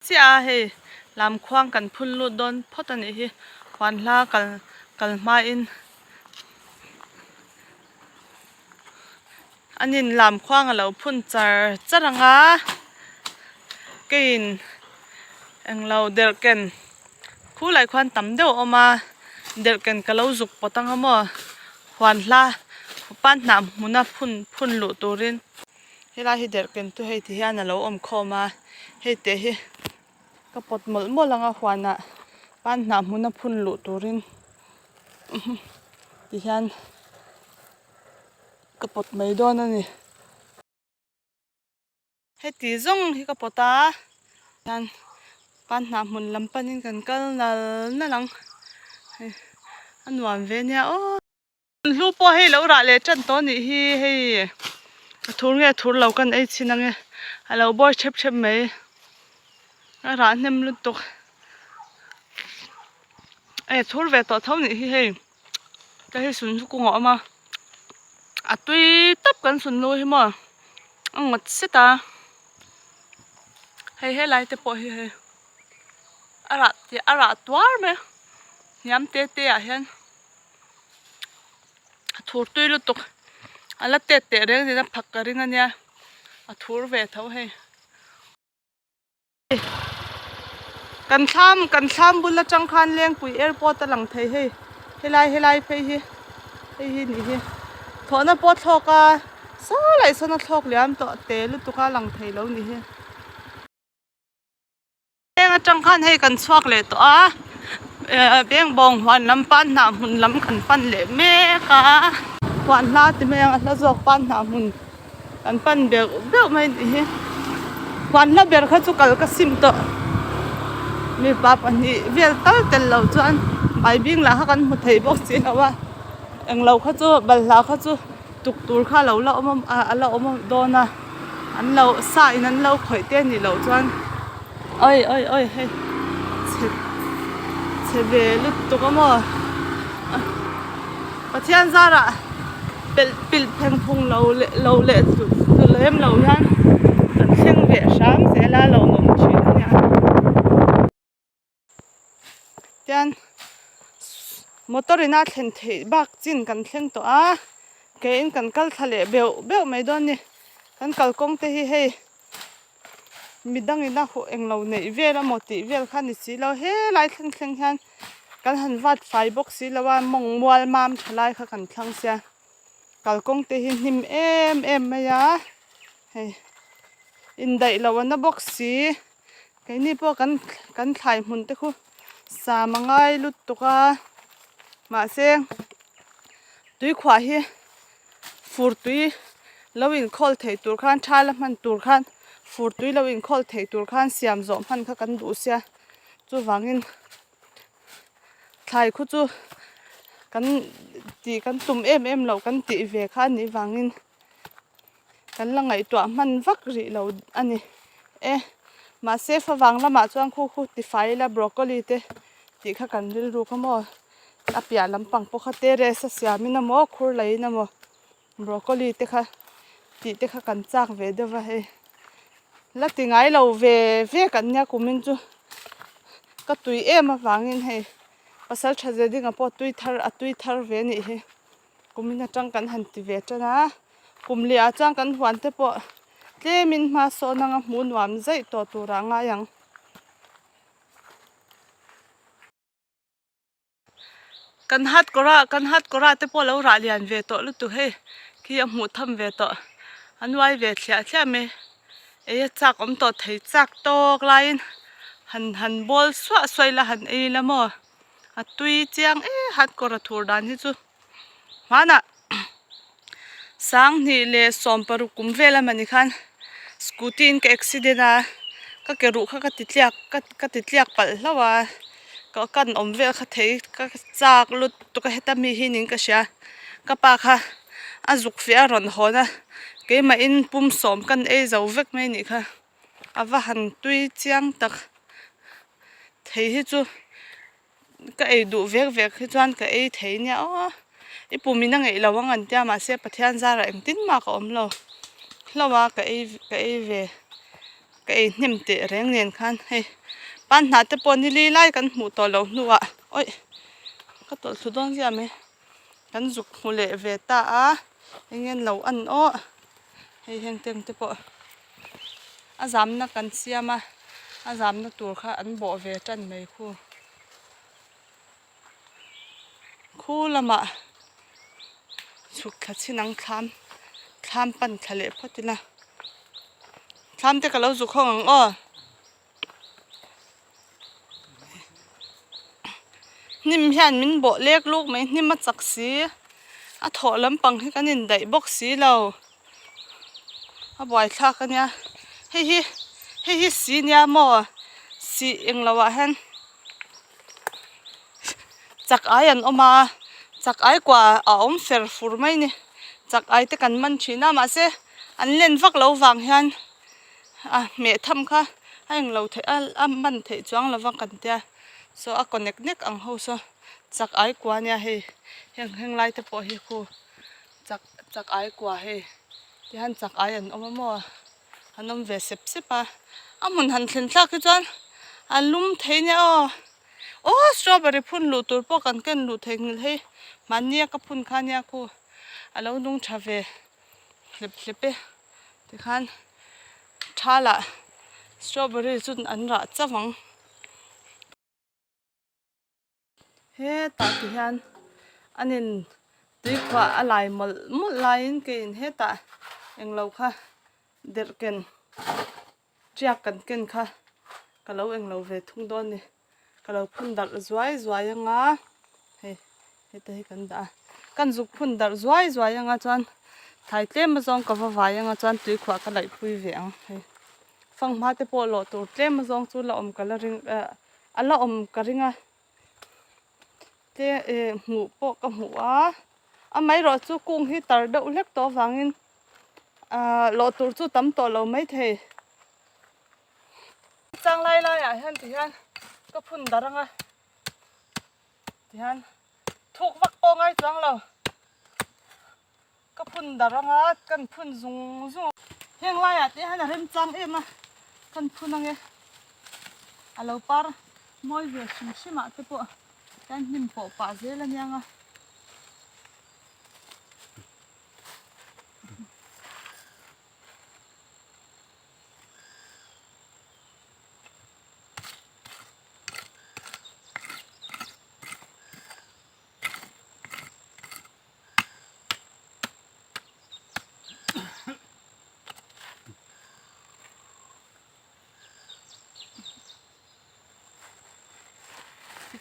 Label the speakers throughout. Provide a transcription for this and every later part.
Speaker 1: เสียเฮลำควางกันพุ่นลุดโดนพอตอนนี้ควันลากันมาอินอันนี้ลำควางเราพุ่นจะรังกินเอ็งเราเดือดกันคู่ไหลควันต่ำเดียวออกมาเดือดกันก็เราจุกปตังหม้อควันลาปั้นน้ำมุนพุ่นลุดตัวรินเฮลาเดือดกันตัวเฮที่ฮานาเราคอมาเฮเตะก็ปดหมดลังควันปั้นน้ำมุนพุ่นลุดตัวรินที่ฮานก็ปดไม่โดนนี่เฮตีจงที่ก็ปดยันปั้นน้ำมุนลำปันกันก็นั่นหลังอันวันเวเนี่ยโอ้ลูกพ่อให้เราละเลยจันตัวนี้ให้ทุนเรากันไอ้ชินังเราบ่เช็บไหมร้านเนี่ยมันลุกตุกทุนเวตัวเท่านี้ให้จะให้สุนทรกูงอมาตุยตับกันสุนลุยมั้งหมดสิตาให้ไล่เตปอยให้อาระตัวไหมย้ำเตะเห็นทุรตุยลุตุกอะไรเตะเรื่องที่นั่นพักกันงั้นเนี่ยทุรเวทเอาให้กันซ้ำบุญละจังคันเลี้ยงปุ๋ยแอร์พอร์ตหลังไทยให้ไล่ไปให้นี่ถอนปอดทอกสลายสนทอกเลี้ยมต่อเตะลุตุกหลังไทยแล้วนี่เองจังคันให้กันสวกเลยตัวเบียงบองวันลำปั้นหนาหุ่นลำขันปั้นเละเมกะวันลาติเมียงแล้วจอกปั้นหนาหุ่นกันปั้นเบียไม่ดีวันละเบียเขาจุกกระซิมตัวมีป้าปันนี้เบียตั้งแต่เราจวนไปบิ่งละกันหมดไทยบอกสินะว่าเองเราเขาจุบัลลาเขาจุตุกตูร์ข้าเรามาโดนนะอันเราสายนั้นเราข่อยเต้นนี่เราจวนเอ้ยให้เชเบลุตุกมั่วประเทศซาระปิลเพงพงเราเละตุเล่มเรายันกันเชียงเวชามเสลาเราหนุ่มชีเนี่ยยันมอเตอร์น่าเห็นเทบักจินกันเชียงตัวเกณฑ์กันกัลทะเลเบลไม่โดนนี่กันกัลกงเตให้มีดังอีน่าหัวเองเราเนี่ยเวลาหมดที่เวลคันนี้สิเราเฮ้ไล่ทั้งฮันกันหันวัดไฟบ็อกซี่แล้วว่ามงมัวมามทลายเขากันทั้งเสียกัลกงเตหินหิมไม่ยาเฮ้อินได้เราวันนั้นบ็อกซี่ไอ้นี่พวกกันถ่ายหุ่นเตคุสามังไงลุดตุกมาเสียงตุยขวาเฮฟูร์ตุยแล้ววินคอลเทตูร์ขันชาละมันตูร์ขันฟูร์ตุยแล้ววินคอลเทตูร์ขันเสียมจอมพันเขากันดูเสียจู่วางินถ่ายคู่จู่กันตีกันตุ่มเรากันตีเวข้านี่วางินกันละไงตัวมันวักรีเราอันนี้มาเซฟวางละมาจ้างคู่ตีไฟละบรอกโคลีเตตีข้ากันรู้ก็มั่วอาเปียลำปังพวกเขาเตะเรสเสียมินะมั่วคูร์เลยนะมั่วบรอกโคลีเตค่ะตีเตค่ะกันจากเวเดวะเฮแล้วตีไงเราเวกันเนี่ยกูมินจูก็ตุยมาวางินให้ภาษาชาเจดิงอ่ะพอตุยทาร์เวนี่เฮกูมินจังกันหันตีเวจ้ะนะกุมเลียจังกันหวานเตปอเจมินมาโซนังมุนวามใจตัวรางายังกันฮัดกระเตปอแล้วราเลียนเวโตลุตุเฮขี้ยมูทำเวโตอันไว้เวเสียเมจากต่อไทยจากโตกลายหันบอลสวยละหันละมั่วตุยเจียงฮัดกระทูดานที่จูมานะสังนี่เลสอมปรุกุมเวลมันนี่คันสกูตีนก็อุบิเหตุก็เกิดรู้ก็ติดเลียกปัลแล้วว่าก็กันเวลก็เทก็จากลุดตุกเหตุมีหินิงก็เสียก็ปากค่ะจุกเฟียรอนหัวนะเกี่ยมาอินปุ่มสอมกันจะเวกไม่นี่ค่ะว่าหันตุยเจียงตักเทให้จูก็ดูเวกให้จวนก็เทเนี่ยปุ่มมีนั่งเราว่างันเดียมาเสียประเทศซาระเองติ้นมากเราว่าก็เว cái niệm tệ rèn liền khan hay ban nát te pon li lai kan mu to lo nuwa oi ka to thu don ya me kan zuk mu le ve ta a engen lo an o hei heng teng te po azam na kan siama azam na tur kha an bo ve tan mai khu lama suk kha chinang kham pan khale photina kham te ka lo zu khong ang o nim hian min bo lek luk mai nim ma chak si a tho lampang hi kanin dai box si lo a boi thla ka nya hi si nya mo si eng lawa han chak ai an oma chak ai kwa a om fer fur mai ni chak ai te kan man thina ma se an len vak lo wang hian a me tham kha ang lo the a man the chuang lawang kan tia so a connect nek ang ho so chak ai kwa nya he heng lai te po hi khu chak ai kwa he ti han chak ai an oma mo anom ve sep a amun han thlen thla ki chuan a lum theina o strawberry phun lu tur po kan ken lu theng he mania ka phun khania khu alo nung thave hlepe ti khan thala strawberry chun an ra chawang he ta ti hian anin tui khwa alai mol lain ke in he ta englo kha derken chiak kan ken kha kalo englo ve thung don ni kalo phun dar zwai anga he ta hi kan da kan zuk phun dar zwai anga chuan thai tlem ma zong ka vai anga chuan tui khwa ka lai pui ve ang he fang ma te po lo tur tlem ma zong chu la om coloring ala om ka ringa te mu po ka mu a mai ro chu kung hi tar deuh hlek to wangin lo tur chu tam to lo mai the chang lai a hian ti hian ka phun daranga ti hian thuk vak ko ngai chuang lo ka phun daranga kan phun zung heng lai a ti hian a rem chang ema kan phun ange alo par moi ve shima te po kan nim po pa zel anianga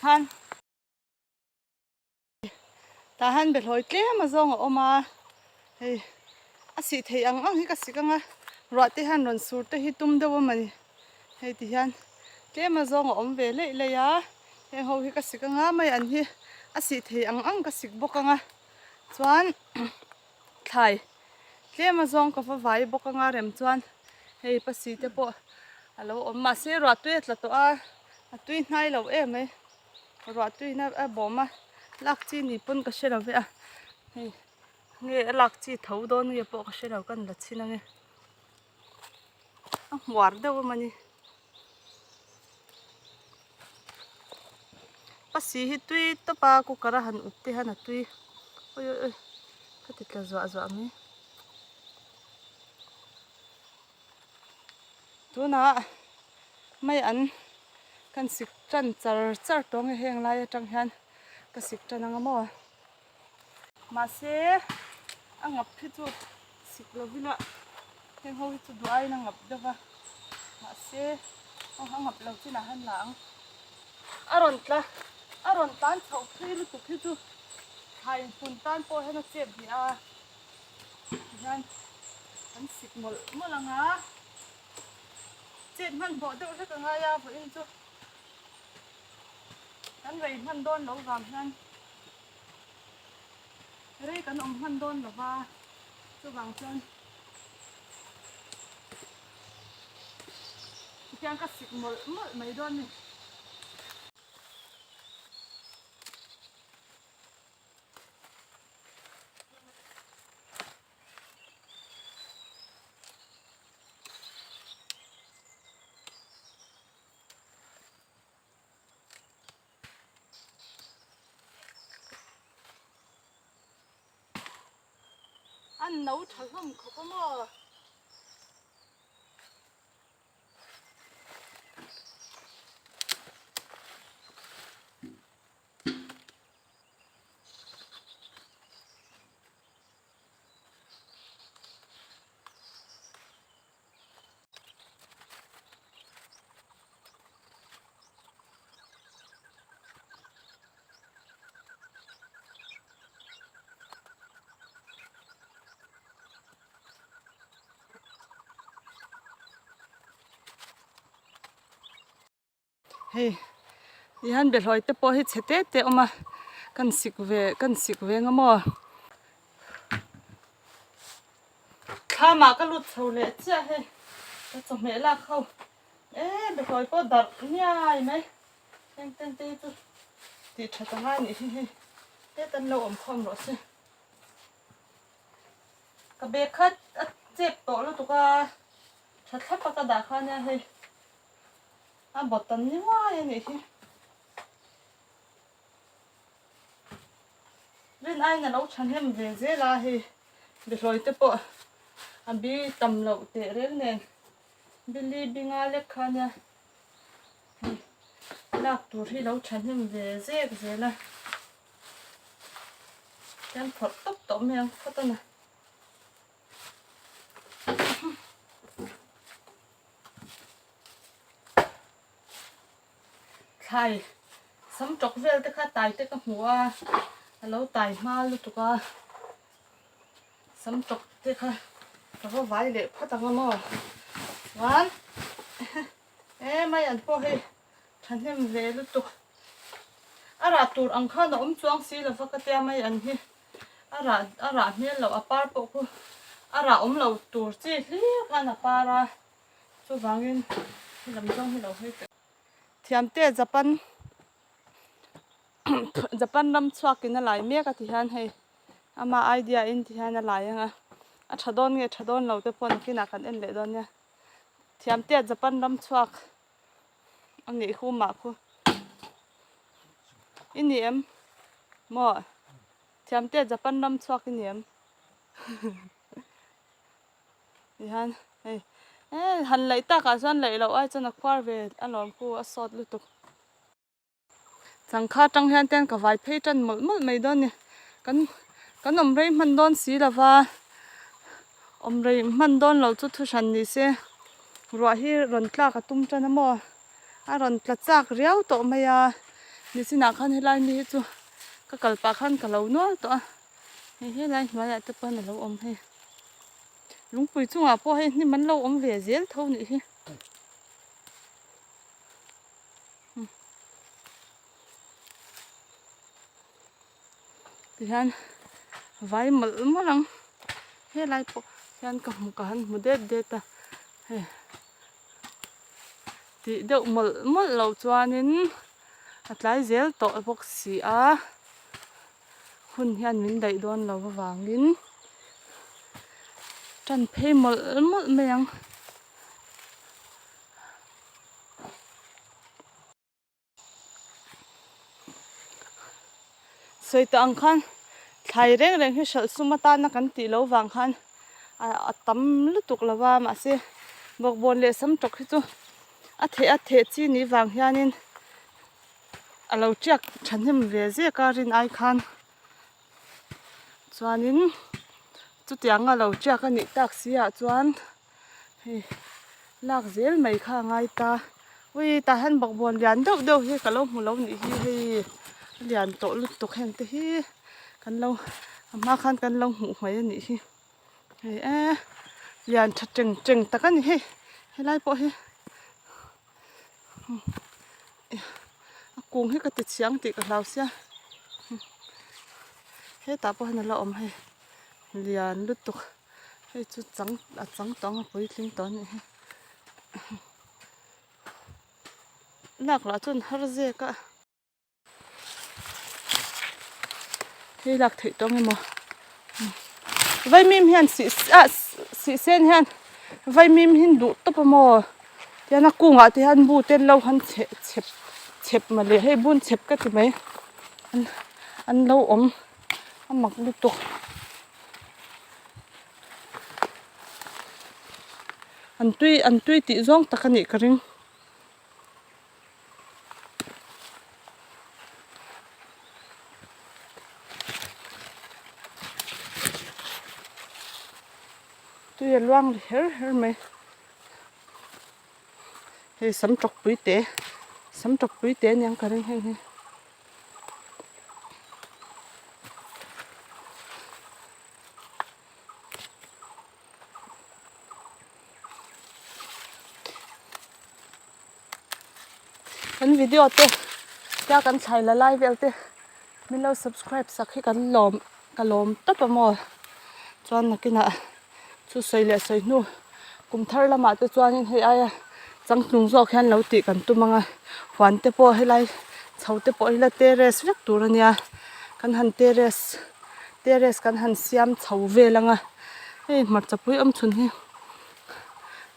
Speaker 1: khan ta han bel hoi tle ma zong oma hei asi thei ang hi ka sikanga ro te han ron sur te hi tum dewa mani hei ti hian tle ma zong om ve le ya he ho hi ka sikanga mai an hi asi thei ang ka sik bokanga chuan thai tle ma zong ka fa vai bokanga rem chuan hei pa si te po alo om ma se ro tu etla to a tui hnai lo em e ro tui na a boma lak chi ni pun ka shera ve a hei nge lak chi tho don nge po ka shera kan la china nge a war de wo mani pasi hi tui to pa ku kara han utte han tui oi ka ti tla zwa mi tuna mai an kan sik tran char tong heng lai atang hian ka sik tran anga mo ma se angap phi chu sik lo vila heng ho chu duai na ngap dewa ma se angap lo china han lang aron tan chau phi lu tu phi chu hai pun tan po hena chep hi a hian kan sik mol anga chết man bỏ đâu rất là ngay à vậy chứ cái này man đôn nấu vàng hen cái đây cái ông man đôn là va cho vàng chân cái cắt xịt một mấy đôn này ăn nấu chả không có mà hey ihan bị hỏi tới bỏ hết chết tết mà cần xịt về ngắm mò khá mà cái lụt sầu lệ chứ hey cái chỗ mẹ là không ê bị hỏi có đợt nhai mấy tên tên tên tu thì thật là hay nhỉ hey tết tân lâu ẩm không rồi chứ cái bé khách chép tổ luôn tụi cái thật khách bắt cái đá khai nha hey bọt tấn như hoa vậy chứ bên ai là nấu chăn hem về dễ là thì để rồi tiếp bộ bị tầm lẩu tệ đấy nè Billy binga lek khanya lạc tur hi nấu chăn hem về dễ là cái phật tốc tốc miệng phật tao nè khai sắm chọc về tới khai tài tới cái hùa lâu tài mà lúc tụi ca sắm chọc tới khai có vài lệ phát tăng mà ván em mấy anh po hi thành em về lúc tụi ra tur ăn khá nó chuang xí là phát cái mấy anh hi ra miếng lẩu apar po ku ra lâu tur chi li cái nào para cho vangin làm trong hi lẩu hết thiam te Japan ram chuak in a lai mek a ti han hei ama idea in ti han a lai anga a thadon lo te pon kina kan en le don nya thiam te Japan ram chuak ani khu ma khu iniem mo thiam te Japan ram chuak iniem ti han hei han lai ta ka zan lai lo ai chana khwar ve alom khu a sot lu tuk chẳng kha trăng hian ten cả vài phê chân mol mol mấy đòn nè cái ông rây man đòn xí là va ông rây man đòn lâu chút thu sanh đi xe rồi hi run tla cả tum chân mò run tla chak riau to mày đi xin nak han helai mi chu cái kalpa khan cả lâu nữa to helai mà lại tập ban lâu om he lung pui chung à po he ni man lâu om về zel thâu nị hi thì han vài mol lăng he lai po han ka han mu de ta he ti deuh mol lo chuanin atlai zel to box si a hun hian min dai don lo wangin tan phei mol meng soi ta ang khan thai reng hi sal sumata na kan ti lo wang khan a tam lu tuk lawa ma se bok bon le sam tok hi chu a the chi ni wang hianin alo chiak thanem ve je ka rin ai khan chuanin chu tiang alo chiak ani tak sia chuan hi lak zel mai kha ngai ta ui ta han bok bon lian deuh hi ka lo mu lo ni hi lian to lu tuk heng te hi kan lo ama khan kan lo mu mai ani hi hei lian tha cheng ta kan hi helai po hi kung hi ka ti chiang ti ka lau sia he ta po na la om he lian lu tuk he chu chang tong a poi tling ton ni lak la chun har je ka he lak thei tong emo vai mim hian si sen hian vai mim hin du to pa mo yana kunga ti han bu ten lo han chep ma le he bun chep ka ti mai an lo om amak lu tuk an tui ti zong takani karing tui luang her her me he sam trok pui te nyang karing he kan video te ta kan chai la live vel te min lo subscribe sak hi kan lom top mo chuan nakina chu soile soi nu kum thar lama te chuanin hei aya changtlung zo khan lo ti kan tumanga huan te po helai chhote po hila terrace vek tur ania kan han terrace kan han siam chho ve langa hei mar chapui am chun hi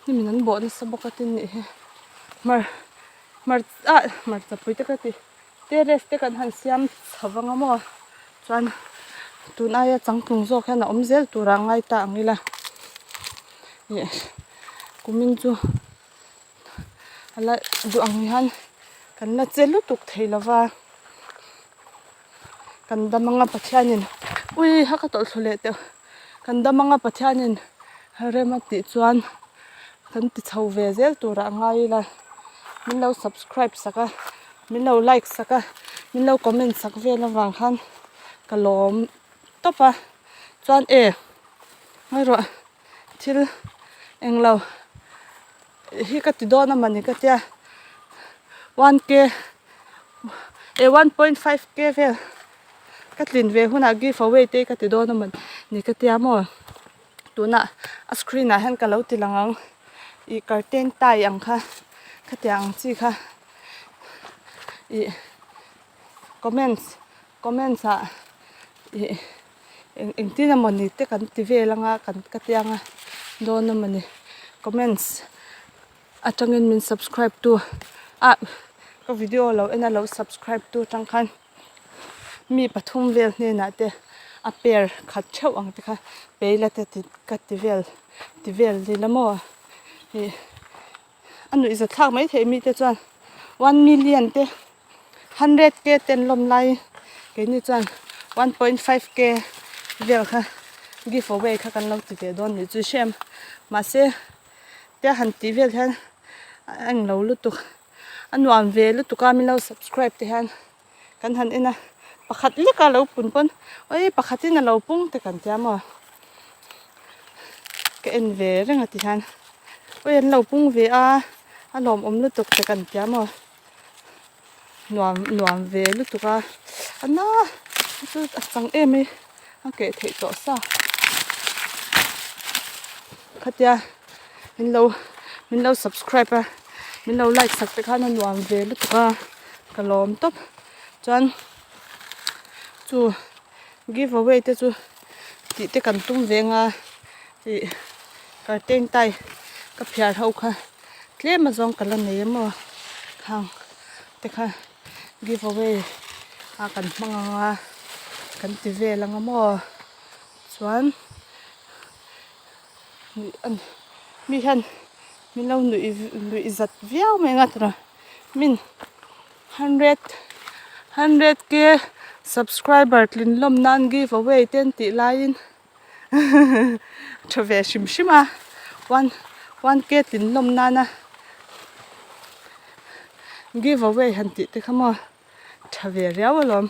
Speaker 1: ni minan bo na saboka tin ni he mar chapui te ka ti terrace te kan han siam chhawanga mo chuan tunaya changtlung zo khan om zel tura ngai ta angila ye kumin chu ala du ang han kan la chelu tuk theilawa kan damanga pathianin ui haka tol thule te kan damanga pathianin haremati chuan kan ti chho ve zel tura ngai la min lo subscribe saka min lo like saka min lo comment sak ve lawang khan kalom topa chuan mai ro thil englo hi ka ti dona mani ka tia 1k 1.5k vel katlin ve huna giveaway te ka ti dona man ni ka tia mo tuna a screen a hen ka lo ti langang I curtain tai ang kha khatiang chi kha I comments a engtina mani te kan ti ve langa kan ka tianga dona mani comments atangin min subscribe to ka video lo ena lo subscribe to tangkhan mi pathum vel ne na te a pair khat cheu ang te kha peila te ka ti vel di lamo anu is a thak mai the mi te chuan 1 million te 100k ten lom lai ke ni chuan 1.5k vel kha giveaway kha kan lo ti te don ni chu shem ma se te han ti vel han ang lo lu tu anuam ve lu tu ka mi lo subscribe te han kan han ina pakhat le ka lo pun oi pakhatin lo pung te kan tia mo ke en ve renga ti han oi en lo pung ve a lom lu tuk te kan tia mo nuam ve lu tu ka ana chu chang emi a ke thei to sa khatia min lo subscribe min lo like sak te khan nuam ve lu tu ka kalom top chuan chu giveaway te chu ti te kan tum ve nga ti curtain tai ka phiar ho kha tlema zong kala nei mo khang te kha giveaway kan manga kan ti ve langa mo chuan mi han min lo nu izat viau me nga tra min 100k subscriber tlin lom nan giveaway ten ti lain thave shima 1k tlin lom nana giveaway han ti te khamo thave riaw lom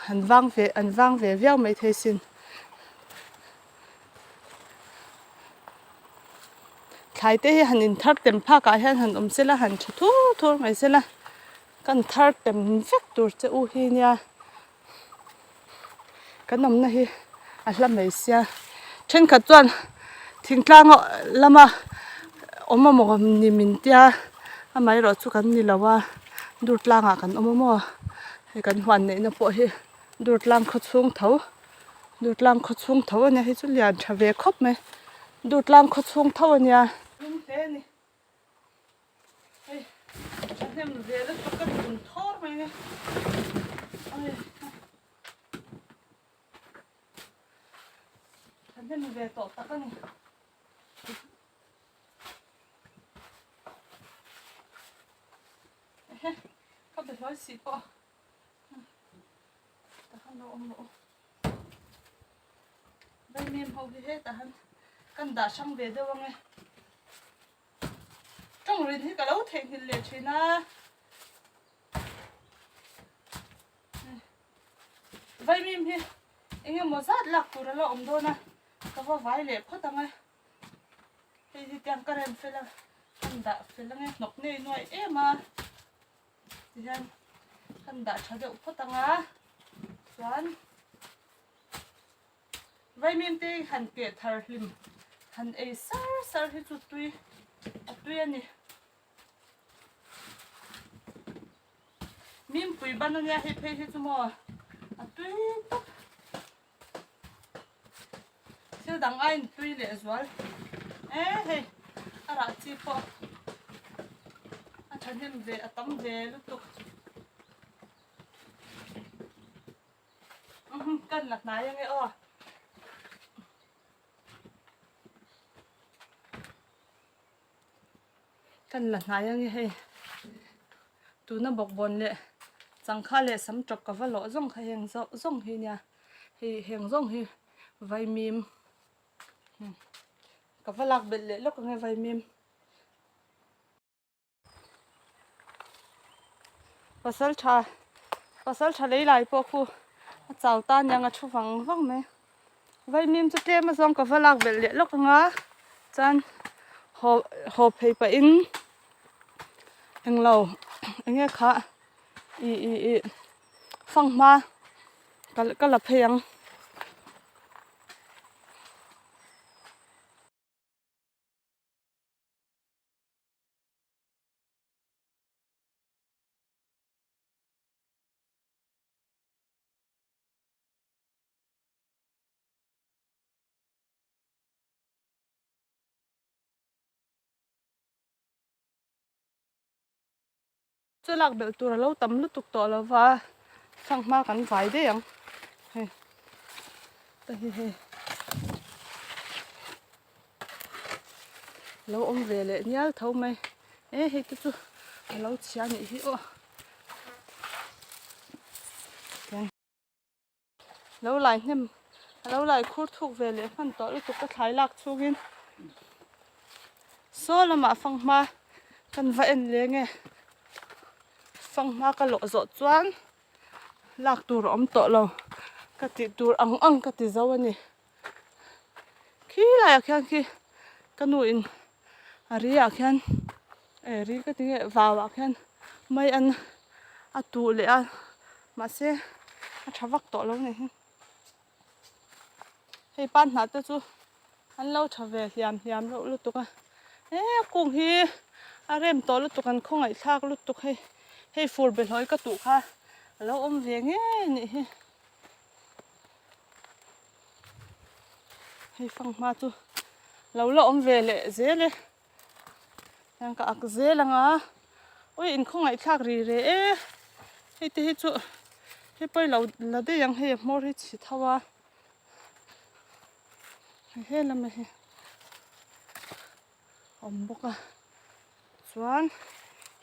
Speaker 1: an wang ve viau mai thesin thai te han in thar tem pha ka han sela han thur mai sela kan thar tem vek tur che u hi nia kanom na hi a hla mai sia then kha chuan thingtlang lama oma mo ni min tia amai ro chu kan ni lawa durtlanga kan oma mo he kan hwan nei na po hi durtlang khochung tho ania hi chu lian thave khop me durtlang khochung tho ania te ni hey ahem ve la pakat kun thor mai ne ai ahem ve to takani he ka be loi si po ta han lo om lo vai mem ho hi he ta han kan da sang ve de wang e trong rin hi ka lo theng hin le thina vai mem hi enge mo zat lak tur lo om do na ka va vai le photanga hei hi tiang karen fela kan da felange nok nei noi ema tihan kan da thade photanga chuan vai mem te han ke thar hlim han ei sar hi chu tui ani mim pui banonia hi phei hi chu mo tui tok siêu dang ai tui le zual hei ara chi po a thanim ve atam ve lu tuk kan la na yang e o kan la na yang e hei tu na bok bon le chang kha le sam trok ka va lo zong kha heng zong hi nya hi heng zong hi vai mim ka va lak bel le lo ka nge vai mim pasal tha lei lai po khu chau tan yang a thu wang me vai mim chu te ma zong ka va lak bel le lo ka nga chan ho phei pa in eng lo enge kha i phang ma ka la pheyang chu lak bel tur lo tam lu tuk to lo wa phang ma kan vai de yang he ta he lo om ve le nyal thau mai he chu lo chia ni hi o lo lai nem lo lai khur thuk ve le phan to lu tuk ka thlai lak chungin so lama phang ma kan va en le nge phang ma ka lo zo chuan lak tur om to lo ka ti tur ang ka ti zo ani khi lai akhan khi kanu in ari akhan ri ka ti wa akhan mai an atu le a ma se a thawak to lo ne hei pan na te chu an lo thave hiam lo lu tuka kung hi a rem to lu tukan khongai thak lu tuk hei fur bel hoi ka tu kha lo om ve nge ni hei phang ma chu lo om ve le zele yang ka ak zelanga oi in khongai thak ri re hei te hi chu hei poi lo la de yang hei mor hi chi thawa he lam he om boka chuan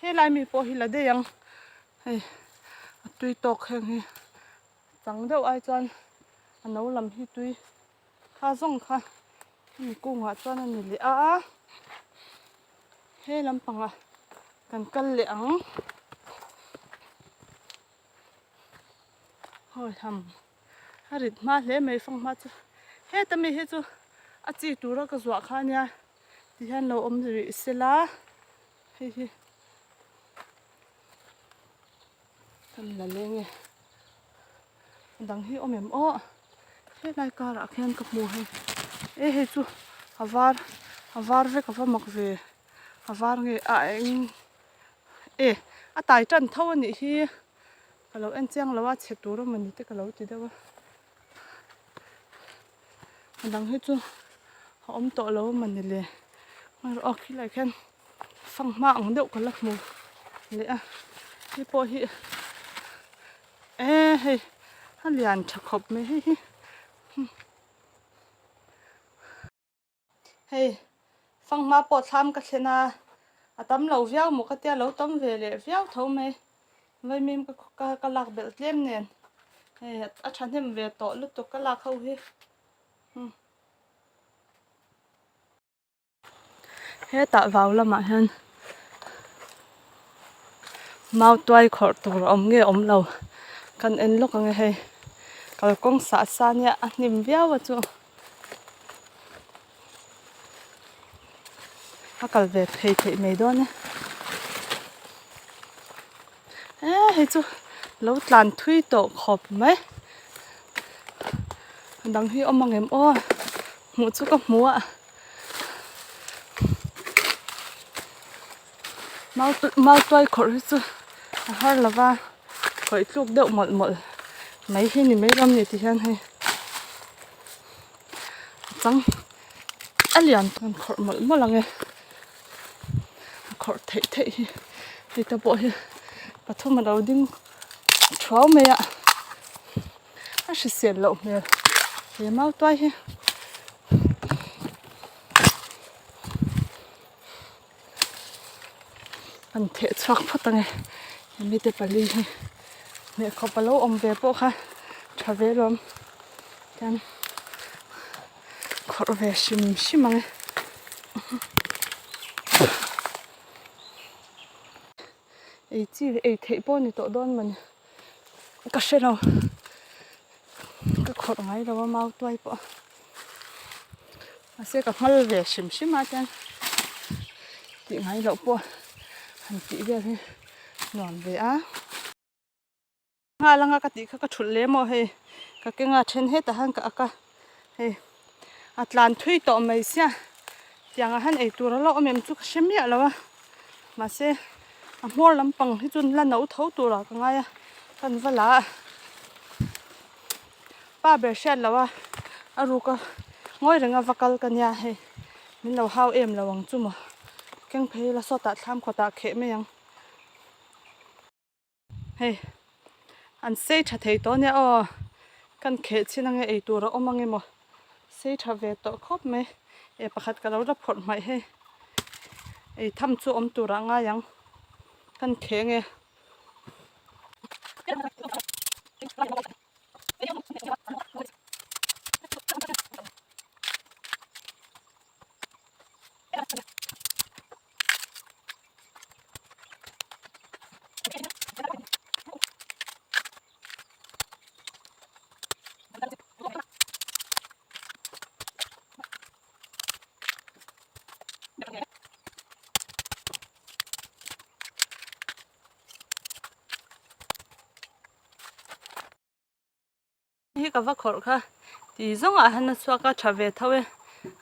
Speaker 1: he lai mi po hi la de yang hei tui tok heng hi chang deuh ai chuan ano lam hi tui kha zong kha mi kungah chuan ani le a he lam panga kan kal le ang hoi ham harit ma hle mai phang ma chu he tami he chu a chi tura ka zwa kha nya ti han lo om ri sela hi kan la lenge dang hi omem o he lai ka ra khen ka mu he chu avar ve ka va mak ve avar nge a eng a tai tan thaw ani hi ka lo en chang lawa che tur mani te ka lo ti dawa dang hi chu om to lo mani le mar ok hi lai khen phang ma ang deuh ka la mu le a hi po hi hei han lian tha khop me hei phang ma po tham ka thlena à tấm lẩu véo một cái tia lẩu tấm về để véo thấu mày vậy mình cái lạc bẹt lem nè à chăn thêm về tổ lúc tục cái lạc khâu hết hết tạo vào là mà hơn mau toai khỏi tủ nghe lầu cần em lúc nghe hay kalau kong sa nya nim véo vào chỗ akal về thầy mày đó nè hay chú lâu tàn thui tổ khop mấy đằng khi ông mang em một chút có múa mau toy khỏi chú har là va khỏi lúc đậu một mấy khi mấy năm này thì hơn hay trắng liền còn khỏi một lần nghe khỏi thầy thì ta bỏ và thôi mà đầu đinh chó mẹ ạ nó sẽ xiên lộn mẹ để mau toy he anh thể choạc phát tăng này mình để phải đi mẹ có bao lâu ông về bộ ha trở về rồi chân khỏi về xìm mà ấy chỉ ấy thấy bộ này tổ đón mình cái xe nào cái khỏi ngay đâu mau toy bộ mà sẽ gặp hơi về xìm mà chân chị ngay đâu bộ anh chị về thì nón về á nga langa ka ti kha thul le mo he ka ke nga then he ta han ka he atlan thui to mai sia tiang han ei tur lo mem chu shemia lawa ma se a mor lampang hi chun la no tho tura ka nga ya kan vala pa ber shet lawa aru ka ngoi renga vakal kan ya he min lo hau em lawang chu mo keng phei la so ta tham ko ta khe me yang hey anh xây chặt thấy to nè căn khế xin anh ấy tụ ra ôm anh em mà xây chặt về to khóc mày em bắt khách cái đó rất phật mày he ấy thăm chú ôm tụ ra ngay yang căn khế nghe hi ka va khor kha ti zong a han suwa ka thave thawe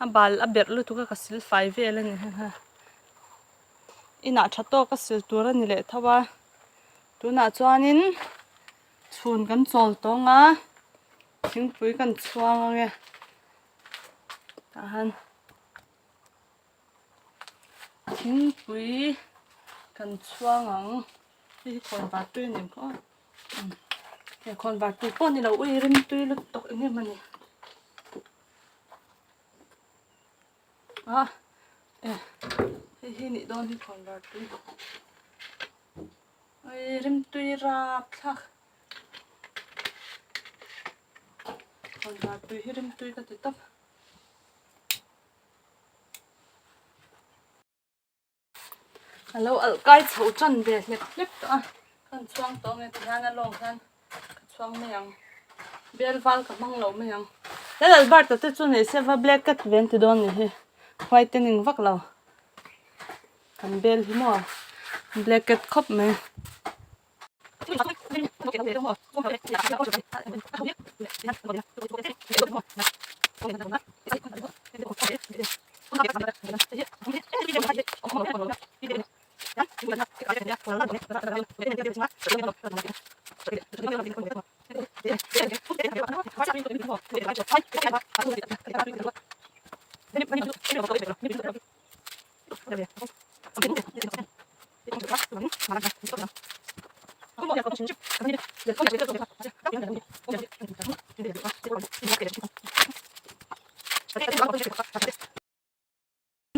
Speaker 1: a bal a ber lu tu ka sil 5 ve la ni ha ina thato ka sil tur ani le thawa tuna chuanin chhun kan chol tonga thingpui kan chuang nge ta han thingpui kan chuang ang hi khon ba tu ni ko cái con vật tụi con thì là ui rim tui lực tội nghe mà nè à hi nị đón thì con vật tui ui rim tui ra khác con vật tui hi rim tui cái tụi hello ở cái chỗ chân về lép đó con xoang to nghe thì hàng long han xoang mấy yang bel val cả măng lẩu mấy yang thế là bắt đầu tôi này sẽ vào black cat vent thì đón này whitening vắt lẩu còn bel thì mua black cat cup mấy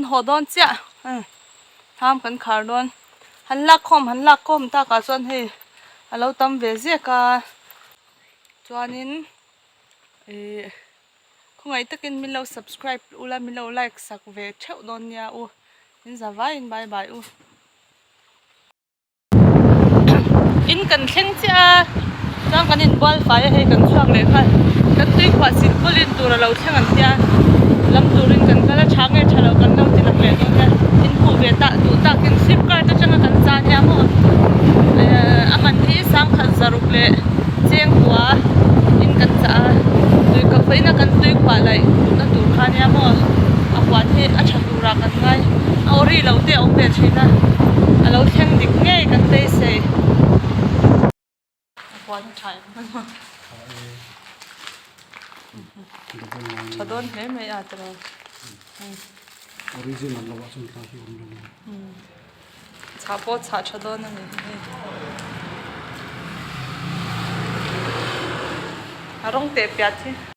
Speaker 1: hồ đón chả ham kan khar don han lak khom ta ka chuan hei alo tam ve zeka chuanin khungai takin min lo subscribe ula min lo like sak ve theuh don nia u in zawai in bye bye u in kan thleng chia chang kan in bal fai hei kan chuak le kha kan tui khwa sin polin tur lo thleng an tia lam turin kan kala change thalo kan lo tin le don nia in pu ve ta tu ta kin sip kar ta changa kan cha nia mo aman hi sang khan zaruk le cheng tua in kan cha tui ka faina kan tui khwa lai na tur kha nia mo a khwa the a tha tura kan ngai a ori lo te au pe thina a lo thleng dik nge kan te se one time chadon he me atra
Speaker 2: original lo wa chun ta hi
Speaker 1: chapo cha chadon ani arong te pya thi